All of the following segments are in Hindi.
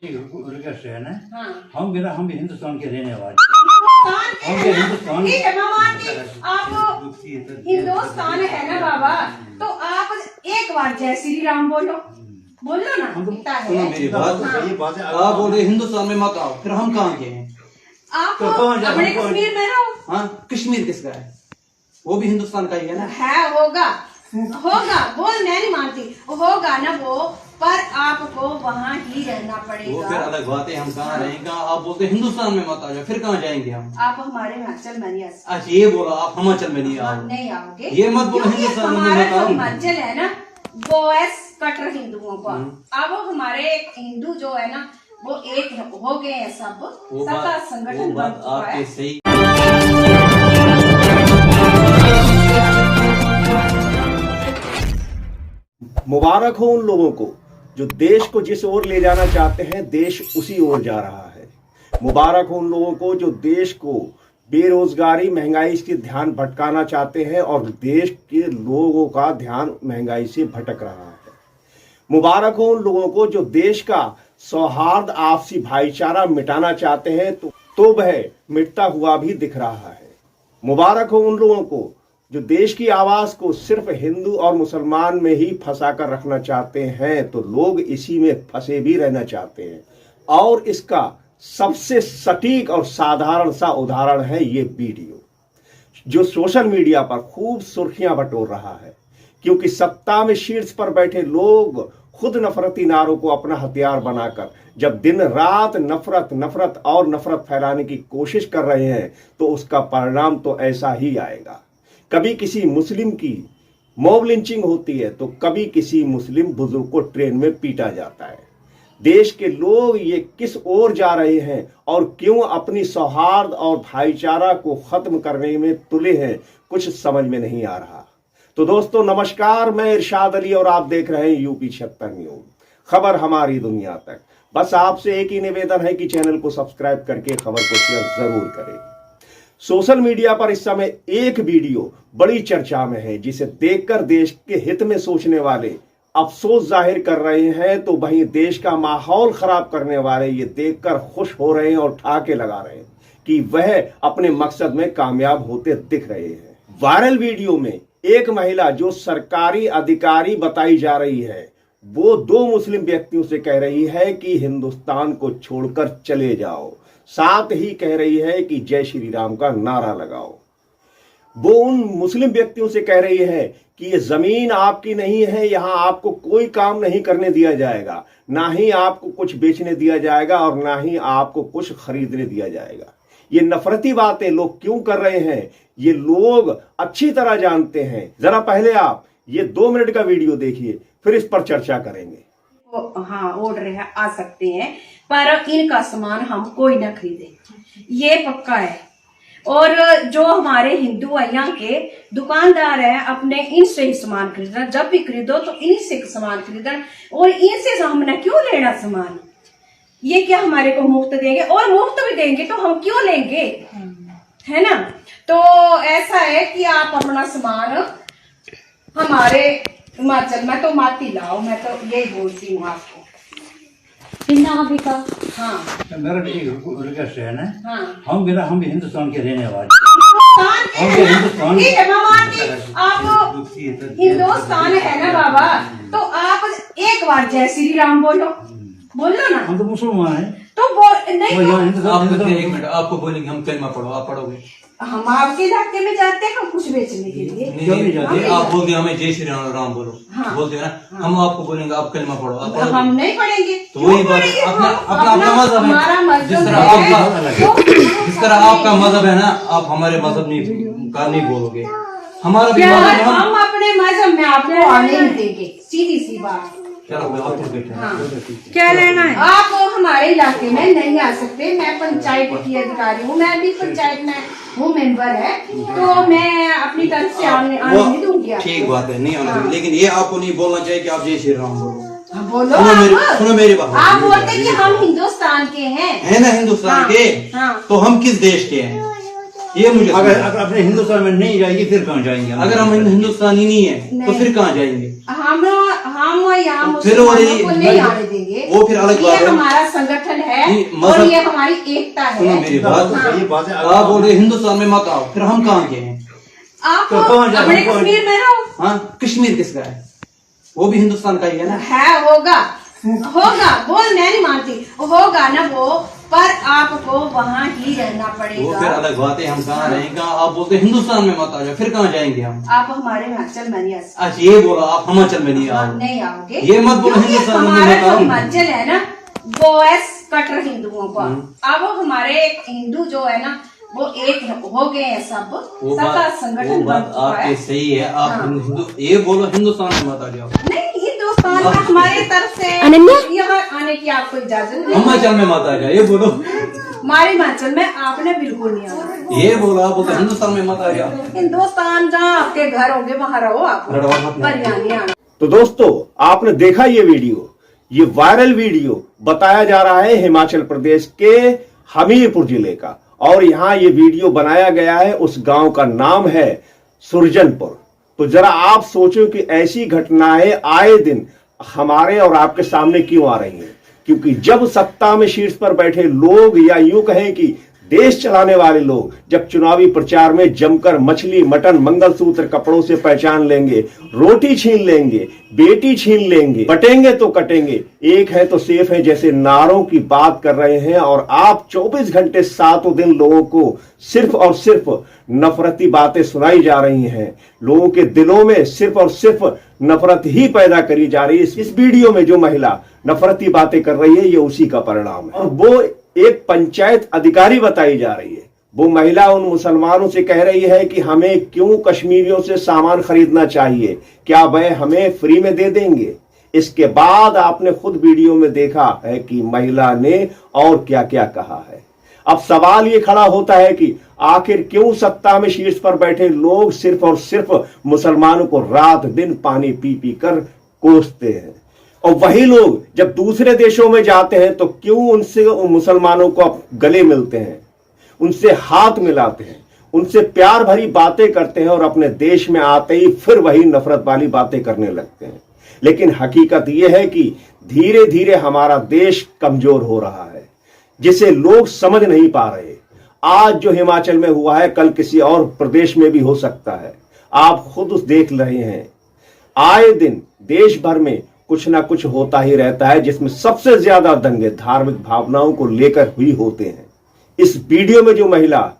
रिक्वेस्ट है ना। हाँ। हम भी हिंदुस्तान के रहने वाले हम भी हिंदुस्तान ठीक है। मैं मानती आप हिंदुस्तान है ना बाबा, तो आप एक बार जय श्री राम बोलो ना। सुनो मेरी बात, ये बात है। आप बोल रहे हिंदुस्तान में मत आओ, फिर हम कहाँ के हैं? आप तो कौन जा- अपने कौन- कश्मीर में रहो। हाँ, कश्मीर किसका है? वो भी हिंदुस्तान का ही है ना। है होगा वो मैं नहीं मानती, होगा ना वो, पर आपको वहाँ ही रहना वो फिर पड़ेगा। अलग बात है, हम कहाँ रहेंगे? आप बोलते हिंदुस्तान में मत आ जाओ, फिर कहाँ जाएंगे हम? आप हमारे हिमाचल में नहीं आ सकते। अच्छा, ये बोला आप हिमाचल में नहीं आओ, नहीं आओगे। ये मत बोलो क्योंकि हिंदुस्तान में हमारा मत जो आओ। हिमाचल है ना, वो है कट्टर हिंदुओं का। अब हमारे हिंदू जो है ना, वो एक हो गए हैं सब, वो सबका बात संगठन बन चुका आपके है। सही। मुबारक हो उन लोगों को जो देश को जिस ओर ले जाना चाहते हैं, देश उसी ओर जा रहा है। मुबारक हो उन लोगों को जो देश को बेरोजगारी, महंगाई से ध्यान भटकाना चाहते हैं और देश के लोगों का ध्यान महंगाई से भटक रहा है। मुबारक हो उन लोगों को जो देश का सौहार्द, आपसी भाईचारा मिटाना चाहते हैं, तो वह मिटता हुआ भी दिख रहा है। मुबारक हो उन लोगों को जो देश की आवाज को सिर्फ हिंदू और मुसलमान में ही फंसा कर रखना चाहते हैं, तो लोग इसी में फंसे भी रहना चाहते हैं। और इसका सबसे सटीक और साधारण सा उदाहरण है ये वीडियो, जो सोशल मीडिया पर खूब सुर्खियां बटोर रहा है, क्योंकि सत्ता में शीर्ष पर बैठे लोग खुद नफरती नारों को अपना हथियार बनाकर जब दिन रात नफरत और नफरत फैलाने की कोशिश कर रहे हैं, तो उसका परिणाम तो ऐसा ही आएगा। कभी किसी मुस्लिम की मॉब लिंचिंग होती है, तो कभी किसी मुस्लिम बुजुर्ग को ट्रेन में पीटा जाता है। देश के लोग ये किस ओर जा रहे हैं और क्यों अपनी सौहार्द और भाईचारा को खत्म करने में तुले हैं, कुछ समझ में नहीं आ रहा। तो दोस्तों नमस्कार, मैं इरशाद अली और आप देख रहे हैं यूपी 76 न्यूज, खबर हमारी दुनिया तक। बस आपसे एक ही निवेदन है कि चैनल को सब्सक्राइब करके खबर को शेयर जरूर करें। सोशल मीडिया पर इस समय एक वीडियो बड़ी चर्चा में है, जिसे देखकर देश के हित में सोचने वाले अफसोस जाहिर कर रहे हैं, तो वहीं देश का माहौल खराब करने वाले ये देखकर खुश हो रहे हैं और ठाके लगा रहे हैं कि वह अपने मकसद में कामयाब होते दिख रहे हैं। वायरल वीडियो में एक महिला जो सरकारी अधिकारी बताई जा रही है, वो दो मुस्लिम व्यक्तियों से कह रही है कि हिंदुस्तान को छोड़कर चले जाओ, साथ ही कह रही है कि जय श्री राम का नारा लगाओ। वो उन मुस्लिम व्यक्तियों से कह रही है कि ये जमीन आपकी नहीं है, यहां आपको कोई काम नहीं करने दिया जाएगा, ना ही आपको कुछ बेचने दिया जाएगा और ना ही आपको कुछ खरीदने दिया जाएगा। ये नफरती बातें लोग क्यों कर रहे हैं, ये लोग अच्छी तरह जानते हैं। जरा पहले आप ये 2 मिनट का वीडियो देखिए, फिर इस पर चर्चा करेंगे। हाँ, ऑर्डर है, आ सकते हैं, पर इनका सामान हम कोई न खरीदे, ये पक्का है। और जो हमारे हिंदू यहाँ के दुकानदार हैं, अपने इनसे ही सामान खरीदना, जब भी खरीदो तो इन्हीं से सामान खरीदना, और इनसे हमने क्यों लेना सामान? ये क्या हमारे को मुफ्त देंगे? और मुफ्त भी देंगे तो हम क्यों लेंगे, है ना? तो ऐसा है कि आप अपना सामान हमारे हिमाचल में तो माती लाओ, मैं तो यही बोलती हूँ आपको। हाँ, मेरा एक रिक्वेस्ट है ना। हाँ। हम भी हिंदुस्तान के रहने वाले ठीक है। मैं मानती आप हिंदुस्तान है ना बाबा, तो आप एक बार जय श्री राम बोलो ना। हम तो मुसलमान हैं, तो नहीं वो यहाँ तो हिंदुस्तान एक मिनट, आपको बोलेंगे हम कलमा पढ़ो, आप पढ़ोगे? हम आपके इलाके में जाते हैं हम कुछ बेचने के लिए। नहीं जाते। आप बोल दिए हमें जय श्री राम बोलो, हाँ। बोलते हैं ना, हम आपको बोलेंगे आप कलमा पढ़ो, आप पढ़ोगे? हम नहीं पढ़ेंगे, तो वही बात, अपना मजहब हमारा है, मजहब जिस तरह है। आपका जिस तरह आपका मजहब है ना, आप हमारे मजहब का नहीं बोलोगे। हमारा भी मजहब है, हम अपने मजहब में आपको आने नहीं देंगे, सीधी सी बात। चलो आप तो बैठे हैं। हाँ। क्या लेना है? आप हमारे इलाके में नहीं आ सकते। मैं पंचायत की अधिकारी हूँ, मैं भी पंचायत में हूँ, मेंबर है, तो मैं अपनी तरफ से आने नहीं दूंगी आपको। ठीक बात है, नहीं आना चाहिए, लेकिन ये आपको नहीं बोलना चाहिए कि आप जय श्री राम बोलो। बोलो सुनो मेरी बात। आप बोलते कि हम हिंदुस्तान के हैं, है ना, हिंदुस्तान हाँ, के। हाँ। तो हम किस देश के हैं? ये मुझे अगर समझाओ। अगर अपने हिंदुस्तान में नहीं जाएगी फिर कहाँ जाएंगे हम? अगर हम हिंदुस्तानी नहीं है तो नहीं। फिर कहाँ जाएंगे? हम यहाँ तो फिर वो मुसलमानों को नहीं ये- आने देंगे। वो फिर अलग बात ये है। हमारा संगठन है नहीं, और मजहब- ये हमारी एकता सुनो है। मेरी बात, हाँ। सही बात है। आप बोल रहे हिंदुस्तान में मत आओ, फिर हम कहाँ के हैं? आप तो कौन जाए? अपने हम कौन- कश्मीर में रहो। हाँ, कश्मीर किसका है? वो भी हिंदुस्तान का ही है ना। है होगा बोल मैं नहीं मानती होगा ना वो, पर आपको वहाँ ही रहना वो फिर पड़ेगा। अलग बात है, हम कहाँ रहेंगे? आप बोलते हैं हिंदुस्तान में मत आ जाओ, फिर कहाँ जाएंगे हम? आप हमारे हिमाचल में नहीं आ सकते। अच्छा ये बोला आप हिमाचल में नहीं आओ, नहीं आओगे। ये मत बोलो क्योंकि हिंदुस्तान में हमारा मत जो आओ। हिमाचल है ना वो है कट्टर हिंदुओं का। अब हमारे हिंदू जो है ना वो एक हो गए हैं सब, वो सबका बात संगठन बन चुका आपके है। सही है। आप हाँ। हिंदू ये बोलो हिंदुस्तान में मत आ जाओ, नहीं हिंदुस्तान का हमारे तरफ से यहाँ आने की आपको इजाजत नहीं। हिमाचल में मत आ जाओ, ये बोलो। हमारे हिमाचल में आपने बिल्कुल नहीं आना। ये बोलो आप बोलते हिंदुस्तान में मत आ जाओ। हिंदुस्तान जहाँ आपके घर होंगे वहाँ रहो आप, लड़वा मत ना। पर यहाँ नहीं आना। तो दोस्तों आपने देखा ये वीडियो, ये वायरल वीडियो बताया जा रहा है हिमाचल प्रदेश के हमीरपुर जिले का, और यहाँ ये वीडियो बनाया गया है, उस गांव का नाम है सुरजनपुर। तो जरा आप सोचो कि ऐसी घटनाएं आए दिन हमारे और आपके सामने क्यों आ रही हैं? क्योंकि जब सत्ता में शीर्ष पर बैठे लोग, या यूं कहें कि देश चलाने वाले लोग, जब चुनावी प्रचार में जमकर मछली, मटन, मंगलसूत्र, कपड़ों से पहचान लेंगे, रोटी छीन लेंगे, बेटी छीन लेंगे, बटेंगे तो कटेंगे, एक है तो सेफ है जैसे नारों की बात कर रहे हैं, और आप 24 घंटे 7 दिन लोगों को सिर्फ और सिर्फ नफरती बातें सुनाई जा रही हैं। लोगों के दिलों में सिर्फ और सिर्फ नफरत ही पैदा करी जा रही है। इस वीडियो में जो महिला नफरती बातें कर रही है ये उसी का परिणाम है, और वो एक पंचायत अधिकारी बताई जा रही है। वो महिला उन मुसलमानों से कह रही है कि हमें क्यों कश्मीरियों से सामान खरीदना चाहिए, क्या वह हमें फ्री में दे देंगे? इसके बाद आपने खुद वीडियो में देखा है कि महिला ने और क्या क्या कहा है। अब सवाल ये खड़ा होता है कि आखिर क्यों सत्ता में शीर्ष पर बैठे लोग सिर्फ और सिर्फ मुसलमानों को रात दिन पानी पी पी कर कोसते हैं, और वही लोग जब दूसरे देशों में जाते हैं तो क्यों उनसे उन मुसलमानों को गले मिलते हैं, उनसे हाथ मिलाते हैं, उनसे प्यार भरी बातें करते हैं, और अपने देश में आते ही फिर वही नफरत वाली बातें करने लगते हैं। लेकिन हकीकत यह है कि धीरे धीरे हमारा देश कमजोर हो रहा है, जिसे लोग समझ नहीं पा रहे। आज जो हिमाचल में हुआ है कल किसी और प्रदेश में भी हो सकता है। आप खुद उस देख रहे हैं, आए दिन देश भर में कुछ ना कुछ होता ही रहता है, जिसमें सबसे ज्यादा दंगे धार्मिक भावनाओं को लेकर हुई होते हैं। इस वीडियो में जो महिला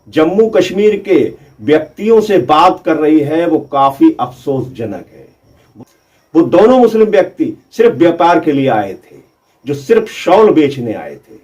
जम्मू कश्मीर के व्यक्तियों से बात कर रही है वो काफी अफसोसजनक है। वो दोनों मुस्लिम व्यक्ति सिर्फ व्यापार के लिए आए थे, जो सिर्फ शॉल बेचने आए थे।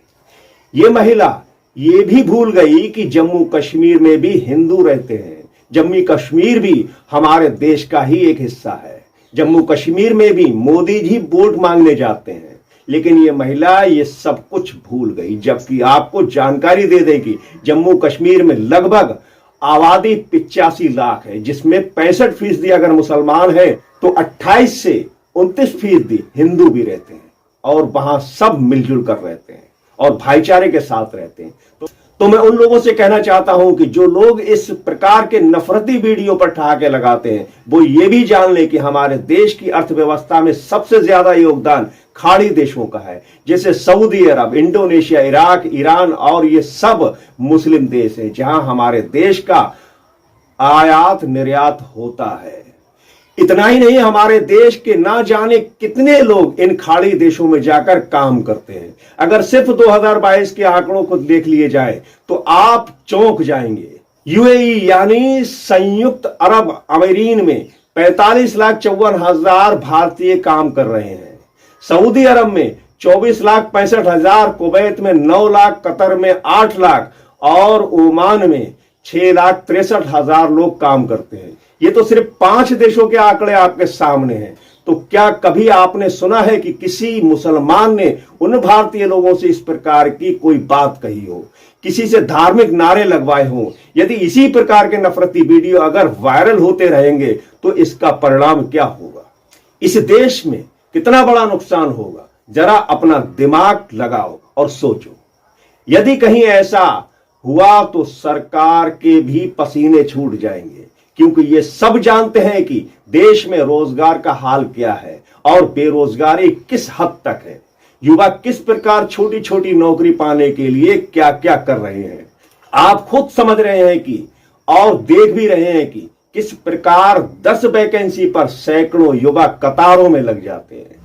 ये महिला ये भी भूल गई कि जम्मू कश्मीर में भी हिंदू रहते हैं। जम्मू कश्मीर भी हमारे देश का ही एक हिस्सा है। जम्मू कश्मीर में भी मोदी जी वोट मांगने जाते हैं। लेकिन ये महिला ये सब कुछ भूल गई, जबकि आपको जानकारी दे दें कि जम्मू कश्मीर में लगभग आबादी 85 लाख है, जिसमें 65% अगर मुसलमान है तो 28 से 29% हिंदू भी रहते हैं, और वहां सब मिलजुल कर रहते हैं और भाईचारे के साथ रहते हैं। तो मैं उन लोगों से कहना चाहता हूं कि जो लोग इस प्रकार के नफरती वीडियो पर ठहाके लगाते हैं वो ये भी जान ले कि हमारे देश की अर्थव्यवस्था में सबसे ज्यादा योगदान खाड़ी देशों का है, जैसे सऊदी अरब, इंडोनेशिया, इराक, ईरान, और ये सब मुस्लिम देश है जहां हमारे देश का आयात निर्यात होता है। इतना ही नहीं, हमारे देश के ना जाने कितने लोग इन खाड़ी देशों में जाकर काम करते हैं। अगर सिर्फ 2022 के आंकड़ों को देख लिए जाए तो आप चौंक जाएंगे। यूएई यानी संयुक्त अरब अमीरीन में 45,54,000 भारतीय काम कर रहे हैं। सऊदी अरब में 24,65,000, कुवैत में 9 लाख, कतर में 8 लाख और ओमान में 6,63,000 लोग काम करते हैं। ये तो सिर्फ 5 देशों के आंकड़े आपके सामने हैं। तो क्या कभी आपने सुना है कि किसी मुसलमान ने उन भारतीय लोगों से इस प्रकार की कोई बात कही हो, किसी से धार्मिक नारे लगवाए हों? यदि इसी प्रकार के नफरती वीडियो अगर वायरल होते रहेंगे तो इसका परिणाम क्या होगा? इस देश में कितना बड़ा नुकसान होगा? जरा अपना दिमाग लगाओ और सोचो। यदि कहीं ऐसा हुआ तो सरकार के भी पसीने छूट जाएंगे, क्योंकि ये सब जानते हैं कि देश में रोजगार का हाल क्या है और बेरोजगारी किस हद तक है। युवा किस प्रकार छोटी छोटी नौकरी पाने के लिए क्या क्या कर रहे हैं। आप खुद समझ रहे हैं कि और देख भी रहे हैं कि किस प्रकार 10 वैकेंसी पर सैकड़ों युवा कतारों में लग जाते हैं।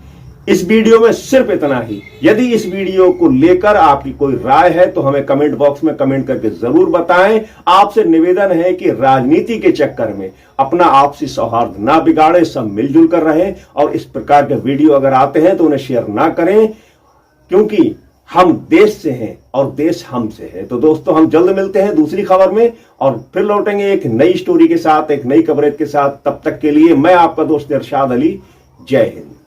इस वीडियो में सिर्फ इतना ही। यदि इस वीडियो को लेकर आपकी कोई राय है तो हमें कमेंट बॉक्स में कमेंट करके जरूर बताएं। आपसे निवेदन है कि राजनीति के चक्कर में अपना आपसी सौहार्द ना बिगाड़े, सब मिलजुल कर रहें और इस प्रकार के वीडियो अगर आते हैं तो उन्हें शेयर ना करें, क्योंकि हम देश से हैं और देश हमसे है। तो दोस्तों, हम जल्द मिलते हैं दूसरी खबर में और फिर लौटेंगे एक नई स्टोरी के साथ, एक नई कवरेज के साथ। तब तक के लिए मैं आपका दोस्त इरशाद अली। जय हिंद।